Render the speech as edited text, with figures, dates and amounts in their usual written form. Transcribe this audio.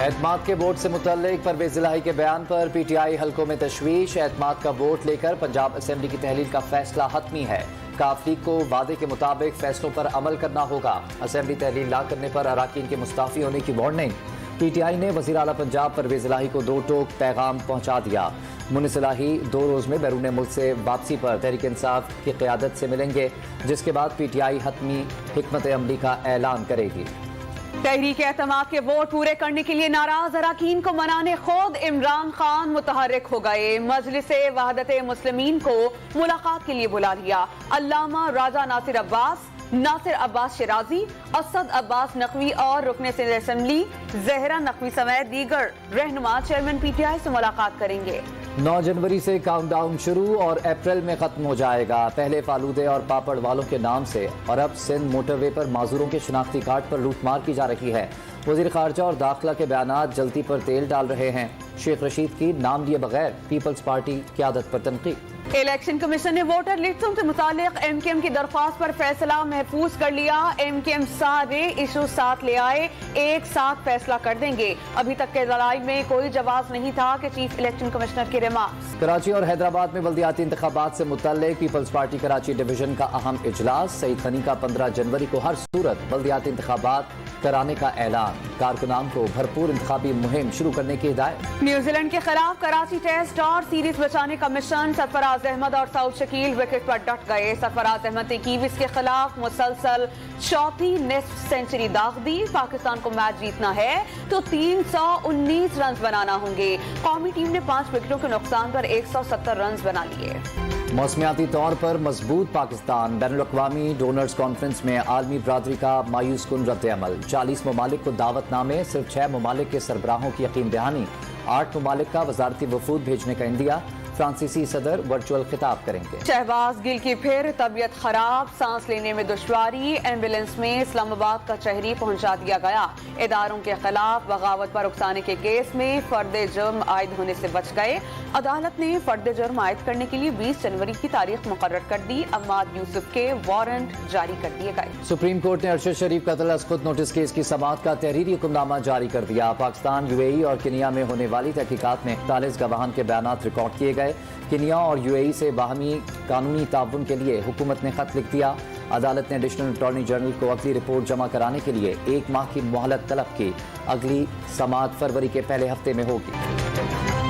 اعتماد کے ووٹ سے متعلق پرویز الہی کے بیان پر پی ٹی آئی حلقوں میں تشویش۔ اعتماد کا ووٹ لے کر پنجاب اسمبلی کی تحلیل کا فیصلہ حتمی ہے۔ کاف لیگ کو وعدے کے مطابق فیصلوں پر عمل کرنا ہوگا۔ اسمبلی تحلیل نہ کرنے پر اراکین کے مستعفی ہونے کی وارننگ۔ پی ٹی آئی نے وزیر اعلیٰ پنجاب پرویز الہی کو 2 ٹوک پیغام پہنچا دیا۔ مونس الہی 2 روز میں بیرون ملک سے واپسی پر تحریک انصاف کی قیادت سے ملیں گے، جس کے بعد پی ٹی آئی حتمی حکمت عملی کا اعلان کرے گی۔ تحریک اعتماد کے ووٹ پورے کرنے کے لیے ناراض اراکین کو منانے خود عمران خان متحرک ہو گئے۔ مجلس وحدت مسلمین کو ملاقات کے لیے بلا لیا۔ علامہ راجہ ناصر عباس شیرازی، اسد عباس نقوی اور رکن صدر اسمبلی زہرا نقوی سمیت دیگر رہنما چیئرمین پی ٹی آئی سے ملاقات کریں گے۔ 9 جنوری سے کاؤنٹ ڈاؤن شروع اور اپریل میں ختم ہو جائے گا۔ پہلے فالودے اور پاپڑ والوں کے نام سے اور اب سندھ موٹر وے پر معذوروں کے شناختی کارڈ پر لوٹ مار کی جا رہی ہے۔ وزیر خارجہ اور داخلہ کے بیانات جلتی پر تیل ڈال رہے ہیں۔ شیخ رشید کی نام لیے بغیر پیپلز پارٹی قیادت پر تنقید۔ الیکشن کمیشن نے ووٹر لسٹوں سے متعلق ایم کیو ایم کی درخواست پر فیصلہ محفوظ کر لیا۔ ایم کیو ایم سارے ایشو ساتھ لے آئے، ایک ساتھ فیصلہ کر دیں گے۔ ابھی تک کے ذرائع میں کوئی جواز نہیں تھا کہ چیف الیکشن کمشنر کی ریمارکس۔ کراچی اور حیدرآباد میں بلدیاتی انتخابات سے متعلق پیپلز پارٹی کراچی ڈویژن کا اہم اجلاس۔ سعید غنی کا 15 جنوری کو ہر صورت بلدیاتی انتخابات کرانے کا اعلان۔ کارکنان کو بھرپور انتخابی مہم شروع کرنے کی ہدایت۔ نیوزی لینڈ کے خلاف کراچی ٹیسٹ اور سیریز بچانے کا مشن۔ سرفراز احمد اور سعود شکیل وکٹ پر ڈٹ گئے۔ سرفراز احمد نے کیویز کے خلاف مسلسل 4تھی نصف سینچری داغ دی۔ پاکستان کو میچ جیتنا ہے تو 319 رنز بنانا ہوں گے۔ قومی ٹیم نے 5 وکٹوں کے نقصان پر 170 رنز بنا لیے۔ موسمیاتی طور پر مضبوط پاکستان۔ بین الاقوامی ڈونرز کانفرنس میں عالمی برادری کا مایوس کن رد عمل۔ 40 ممالک کو دعوت نامے، صرف 6 ممالک کے سربراہوں کی یقین دہانی۔ 8 ممالک کا وزارتی وفود بھیجنے کا عندیہ۔ فرانسیسی صدر ورچوئل خطاب کریں گے۔ شہباز گل کی پھر طبیعت خراب، سانس لینے میں دشواری۔ ایمبولینس میں اسلام آباد کا چہری پہنچا دیا گیا۔ اداروں کے خلاف بغاوت پر اکسانے کے کیس میں فرد جرم عائد ہونے سے بچ گئے۔ عدالت نے فرد جرم عائد کرنے کے لیے 20 جنوری کی تاریخ مقرر کر دی۔ عماد یوسف کے وارنٹ جاری کر دیے گئے۔ سپریم کورٹ نے ارشد شریف قتل از خود نوٹس کیس کی سماعت کا تحریری حکم نامہ جاری کر دیا۔ پاکستان، یو اے ای اور کنیا میں ہونے والی تحقیقات میں 41 گواہان کے بیانات ریکارڈ کیے گئے۔ کنیا اور یو اے ای سے باہمی قانونی تعاون کے لیے حکومت نے خط لکھ دیا۔ عدالت نے ایڈیشنل اٹارنی جنرل کو اگلی رپورٹ جمع کرانے کے لیے 1 ماہ کی مہلت طلب کی۔ اگلی سماعت فروری کے پہلے ہفتے میں ہوگی۔